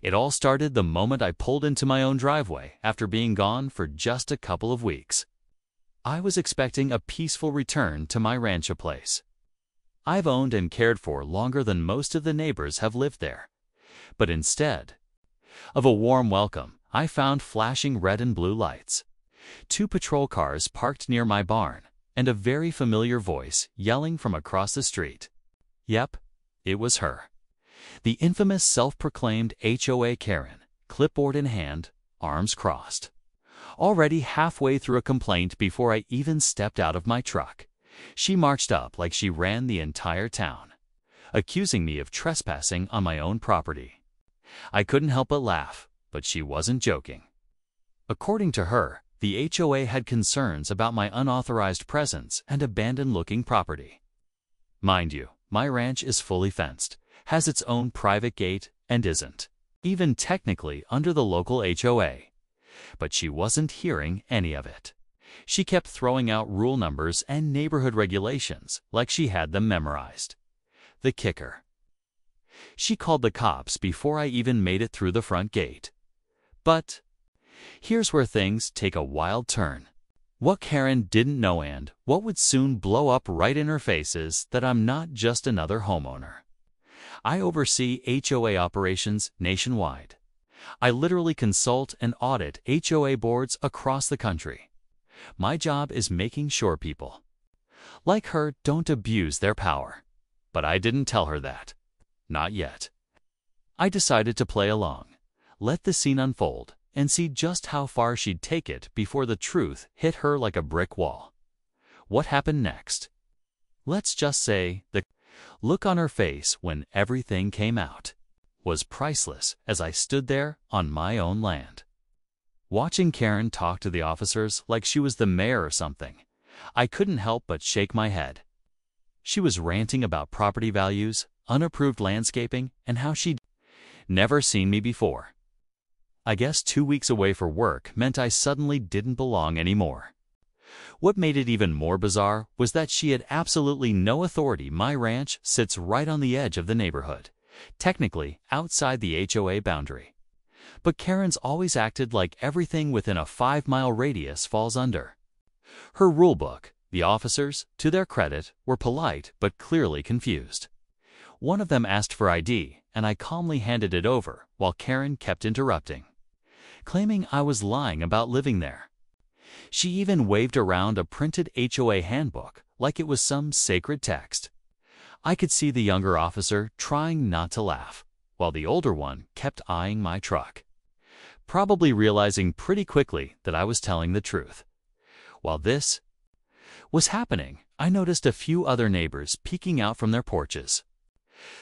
It all started the moment I pulled into my own driveway after being gone for just a couple of weeks. I was expecting a peaceful return to my rancho place. I've owned and cared for longer than most of the neighbors have lived there. But instead of a warm welcome, I found flashing red and blue lights, 2 patrol cars parked near my barn, and a very familiar voice yelling from across the street. Yep, it was her. The infamous self-proclaimed HOA Karen, clipboard in hand, arms crossed. Already halfway through a complaint before I even stepped out of my truck, she marched up like she ran the entire town, accusing me of trespassing on my own property. I couldn't help but laugh, but she wasn't joking. According to her, the HOA had concerns about my unauthorized presence and abandoned-looking property. Mind you, my ranch is fully fenced, has its own private gate, and isn't even technically under the local HOA. But she wasn't hearing any of it. She kept throwing out rule numbers and neighborhood regulations like she had them memorized. The kicker: she called the cops before I even made it through the front gate. But here's where things take a wild turn. What Karen didn't know, and what would soon blow up right in her face, is that I'm not just another homeowner. I oversee HOA operations nationwide. I literally consult and audit HOA boards across the country. My job is making sure people like her don't abuse their power. But I didn't tell her that. Not yet. I decided to play along, let the scene unfold, and see just how far she'd take it before the truth hit her like a brick wall. What happened next? Let's just say the look on her face when everything came out was priceless as I stood there on my own land. Watching Karen talk to the officers like she was the mayor or something, I couldn't help but shake my head. She was ranting about property values, unapproved landscaping, and how she'd never seen me before. I guess 2 weeks away for work meant I suddenly didn't belong anymore. What made it even more bizarre was that she had absolutely no authority. My ranch sits right on the edge of the neighborhood, technically outside the HOA boundary. But Karen's always acted like everything within a 5-mile radius falls under her rulebook. The officers, to their credit, were polite but clearly confused. One of them asked for ID, and I calmly handed it over while Karen kept interrupting, claiming I was lying about living there. She even waved around a printed HOA handbook like it was some sacred text. I could see the younger officer trying not to laugh, while the older one kept eyeing my truck, probably realizing pretty quickly that I was telling the truth. While this was happening, I noticed a few other neighbors peeking out from their porches.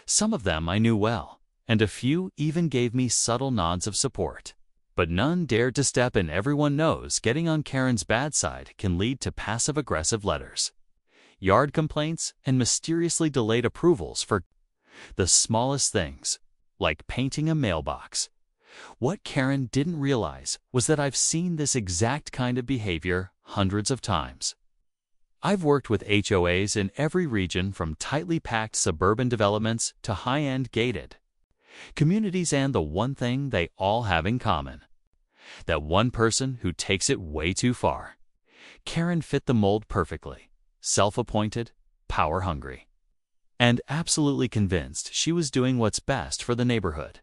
Some of them I knew well, and a few even gave me subtle nods of support. But none dared to step in. Everyone knows getting on Karen's bad side can lead to passive-aggressive letters, yard complaints, and mysteriously delayed approvals for the smallest things, like painting a mailbox. What Karen didn't realize was that I've seen this exact kind of behavior hundreds of times. I've worked with HOAs in every region, from tightly packed suburban developments to high-end gated communities, and the one thing they all have in common: that one person who takes it way too far. Karen fit the mold perfectly: self-appointed, power-hungry, and absolutely convinced she was doing what's best for the neighborhood.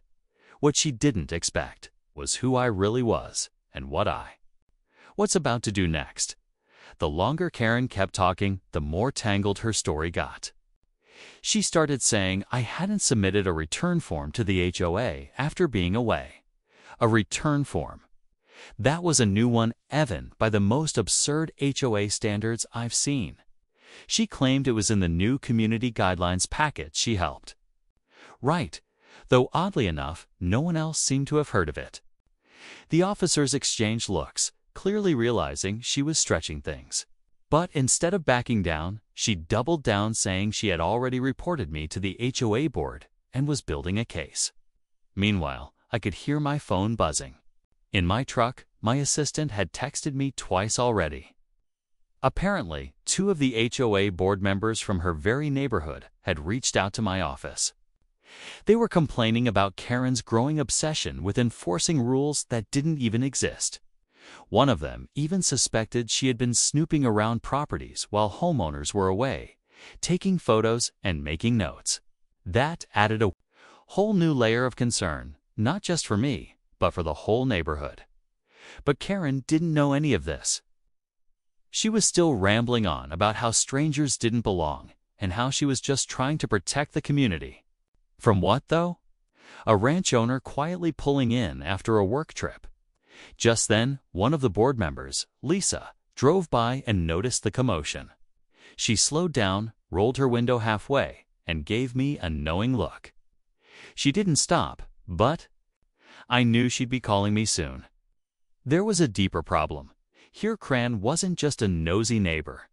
What she didn't expect was who I really was and what's about to do next. The longer Karen kept talking, the more tangled her story got. She started saying I hadn't submitted a return form to the HOA after being away. A return form. That was a new one, even by the most absurd HOA standards I've seen. She claimed it was in the new community guidelines packet she helped write, though oddly enough, no one else seemed to have heard of it. The officers exchanged looks, clearly realizing she was stretching things. But instead of backing down, she doubled down, saying she had already reported me to the HOA board and was building a case. Meanwhile, I could hear my phone buzzing. In my truck, my assistant had texted me twice already. Apparently, 2 of the HOA board members from her very neighborhood had reached out to my office. They were complaining about Karen's growing obsession with enforcing rules that didn't even exist. One of them even suspected she had been snooping around properties while homeowners were away, taking photos and making notes. That added a whole new layer of concern, not just for me, but for the whole neighborhood. But Karen didn't know any of this. She was still rambling on about how strangers didn't belong and how she was just trying to protect the community. From what, though? A ranch owner quietly pulling in after a work trip. Just then, one of the board members, Lisa, drove by and noticed the commotion. She slowed down, rolled her window halfway, and gave me a knowing look. She didn't stop, but I knew she'd be calling me soon. There was a deeper problem. Here Karen wasn't just a nosy neighbor.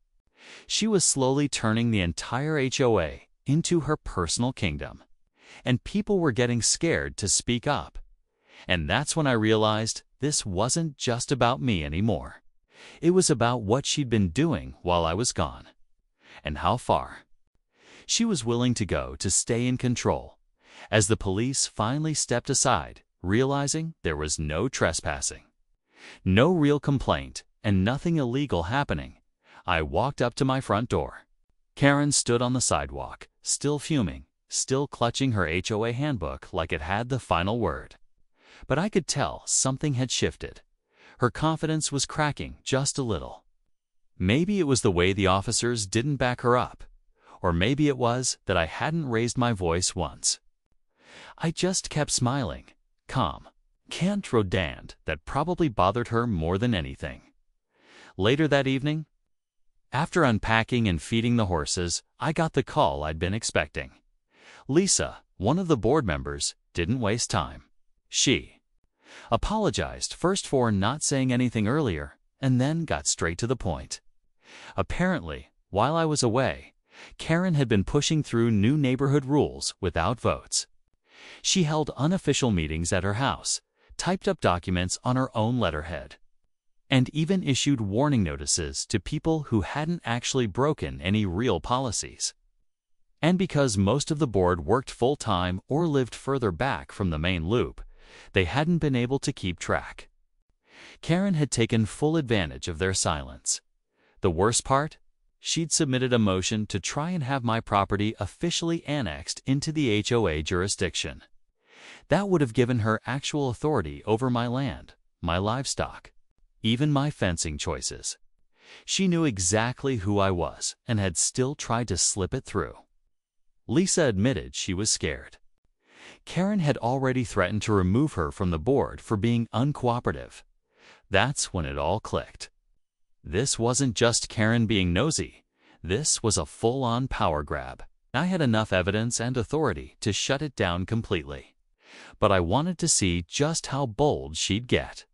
She was slowly turning the entire HOA into her personal kingdom. And people were getting scared to speak up. And that's when I realized this wasn't just about me anymore. It was about what she'd been doing while I was gone. And how far she was willing to go to stay in control. As the police finally stepped aside, realizing there was no trespassing, no real complaint, and nothing illegal happening, I walked up to my front door. Karen stood on the sidewalk, still fuming, still clutching her HOA handbook like it had the final word. But I could tell something had shifted. Her confidence was cracking just a little. Maybe it was the way the officers didn't back her up, or maybe it was that I hadn't raised my voice once. I just kept smiling, calm. Can't rodant that probably bothered her more than anything. Later that evening, after unpacking and feeding the horses, I got the call I'd been expecting. Lisa, one of the board members, didn't waste time. She apologized first for not saying anything earlier, and then got straight to the point. Apparently, while I was away, Karen had been pushing through new neighborhood rules without votes. She held unofficial meetings at her house, typed up documents on her own letterhead, and even issued warning notices to people who hadn't actually broken any real policies. And because most of the board worked full-time or lived further back from the main loop, they hadn't been able to keep track. Karen had taken full advantage of their silence. The worst part? She'd submitted a motion to try and have my property officially annexed into the HOA jurisdiction. That would have given her actual authority over my land, my livestock, even my fencing choices. She knew exactly who I was and had still tried to slip it through. Lisa admitted she was scared. Karen had already threatened to remove her from the board for being uncooperative. That's when it all clicked. This wasn't just Karen being nosy. This was a full-on power grab. I had enough evidence and authority to shut it down completely. But I wanted to see just how bold she'd get,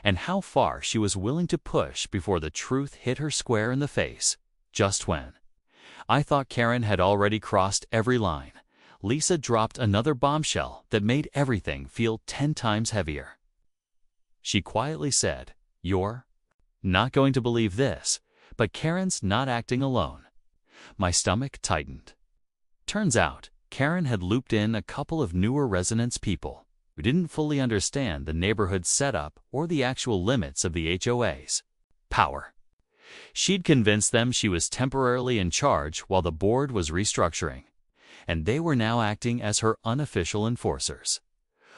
and how far she was willing to push before the truth hit her square in the face. Just when I thought Karen had already crossed every line, Lisa dropped another bombshell that made everything feel 10 times heavier. She quietly said, "You're not going to believe this, but Karen's not acting alone." My stomach tightened. Turns out, Karen had looped in a couple of newer residents' people who didn't fully understand the neighborhood setup or the actual limits of the HOA's power. She'd convinced them she was temporarily in charge while the board was restructuring, and they were now acting as her unofficial enforcers.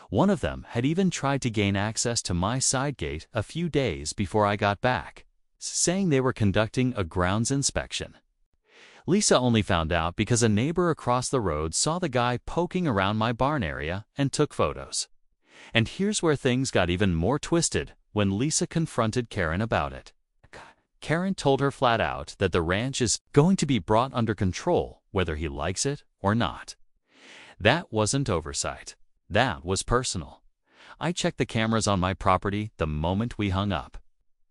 One of them had even tried to gain access to my side gate a few days before I got back, saying they were conducting a grounds inspection. Lisa only found out because a neighbor across the road saw the guy poking around my barn area and took photos. And here's where things got even more twisted when Lisa confronted Karen about it. Karen told her flat out that the ranch is going to be brought under control whether he likes it or not. That wasn't oversight. That was personal. I checked the cameras on my property the moment we hung up.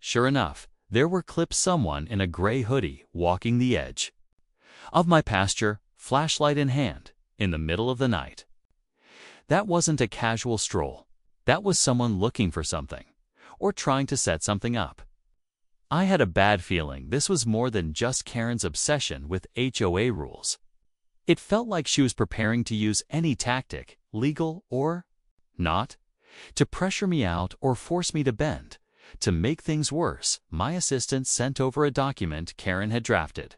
Sure enough, there were clips someone in a gray hoodie walking the edge of my pasture, flashlight in hand, in the middle of the night. That wasn't a casual stroll. That was someone looking for something, or trying to set something up. I had a bad feeling this was more than just Karen's obsession with HOA rules. It felt like she was preparing to use any tactic, legal or not, to pressure me out or force me to bend. To make things worse, my assistant sent over a document Karen had drafted.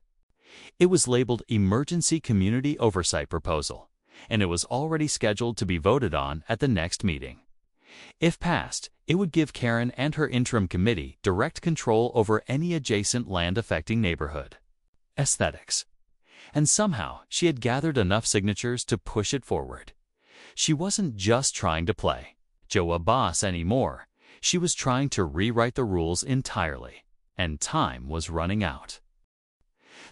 It was labeled Emergency Community Oversight Proposal, and it was already scheduled to be voted on at the next meeting. If passed, it would give Karen and her interim committee direct control over any adjacent land-affecting neighborhood. Aesthetics. And somehow, she had gathered enough signatures to push it forward. She wasn't just trying to play HOA boss anymore. She was trying to rewrite the rules entirely, and time was running out.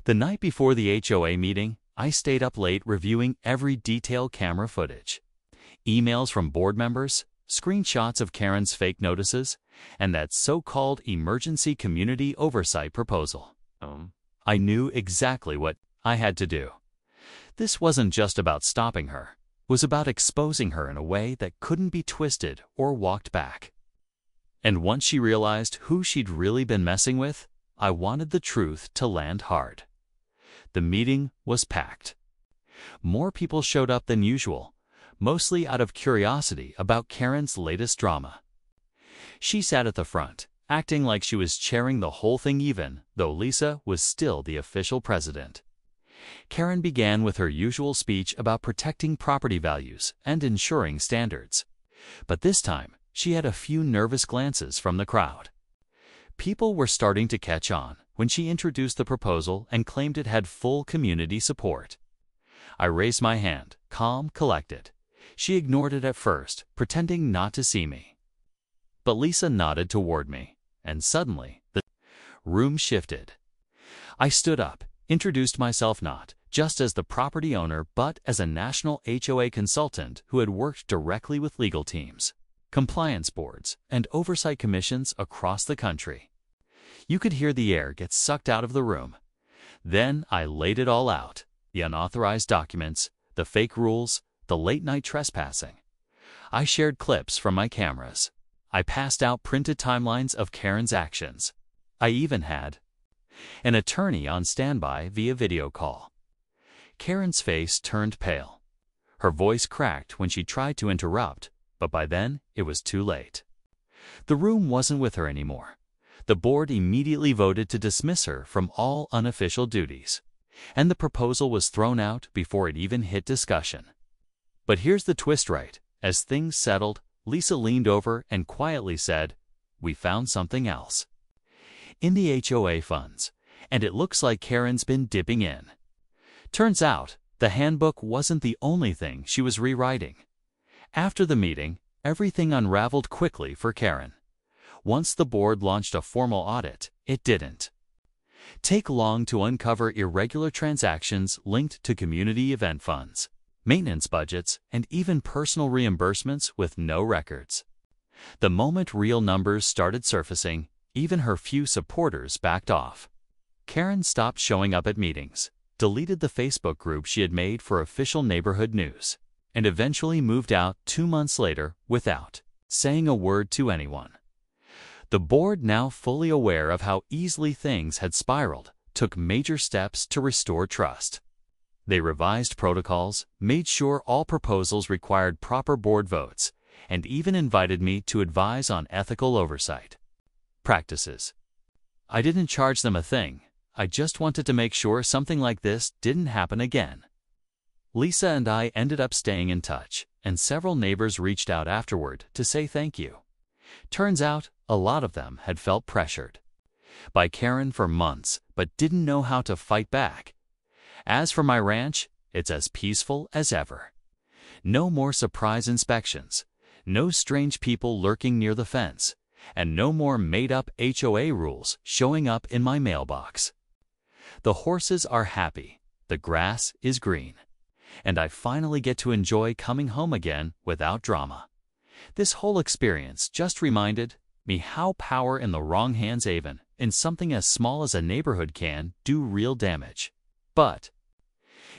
The night before the HOA meeting, I stayed up late reviewing every detailed camera footage. Emails from board members, screenshots of Karen's fake notices, and that so-called Emergency Community Oversight Proposal. I knew exactly what I had to do. This wasn't just about stopping her. It was about exposing her in a way that couldn't be twisted or walked back. And once she realized who she'd really been messing with, I wanted the truth to land hard. The meeting was packed. More people showed up than usual, mostly out of curiosity about Karen's latest drama. She sat at the front, acting like she was chairing the whole thing even though Lisa was still the official president. Karen began with her usual speech about protecting property values and ensuring standards. But this time, she had a few nervous glances from the crowd. People were starting to catch on when she introduced the proposal and claimed it had full community support. I raised my hand, calm, collected. She ignored it at first, pretending not to see me. But Lisa nodded toward me, and suddenly, the room shifted. I stood up, introduced myself not just as the property owner but as a national HOA consultant who had worked directly with legal teams, compliance boards, and oversight commissions across the country. You could hear the air get sucked out of the room. Then I laid it all out: the unauthorized documents, the fake rules, the late-night trespassing. I shared clips from my cameras. I passed out printed timelines of Karen's actions. I even had an attorney on standby via video call. Karen's face turned pale. Her voice cracked when she tried to interrupt, but by then it was too late. The room wasn't with her anymore. The board immediately voted to dismiss her from all unofficial duties, and the proposal was thrown out before it even hit discussion. But here's the twist, right? As things settled, Lisa leaned over and quietly said, "We found something else in the HOA funds, and it looks like Karen's been dipping in." Turns out, the handbook wasn't the only thing she was rewriting. After the meeting, everything unraveled quickly for Karen. Once the board launched a formal audit, it didn't take long to uncover irregular transactions linked to community event funds, maintenance budgets, and even personal reimbursements with no records. The moment real numbers started surfacing, even her few supporters backed off. Karen stopped showing up at meetings, deleted the Facebook group she had made for official neighborhood news, and eventually moved out 2 months later without saying a word to anyone. The board, now fully aware of how easily things had spiraled, took major steps to restore trust. They revised protocols, made sure all proposals required proper board votes, and even invited me to advise on ethical oversight practices. I didn't charge them a thing. I just wanted to make sure something like this didn't happen again. Lisa and I ended up staying in touch, and several neighbors reached out afterward to say thank you. Turns out, a lot of them had felt pressured by Karen for months but didn't know how to fight back. As for my ranch, it's as peaceful as ever. No more surprise inspections, no strange people lurking near the fence, and no more made-up HOA rules showing up in my mailbox. The horses are happy, the grass is green, and I finally get to enjoy coming home again without drama. This whole experience just reminded me how power in the wrong hands, even in something as small as a neighborhood, can do real damage. But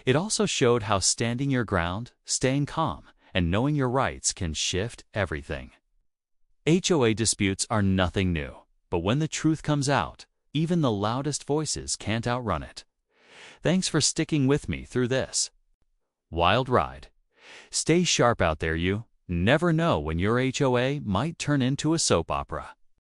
it also showed how standing your ground, staying calm, and knowing your rights can shift everything. HOA disputes are nothing new, but when the truth comes out, even the loudest voices can't outrun it. Thanks for sticking with me through this. Wild ride. Stay sharp out there, you. Never know when your HOA might turn into a soap opera.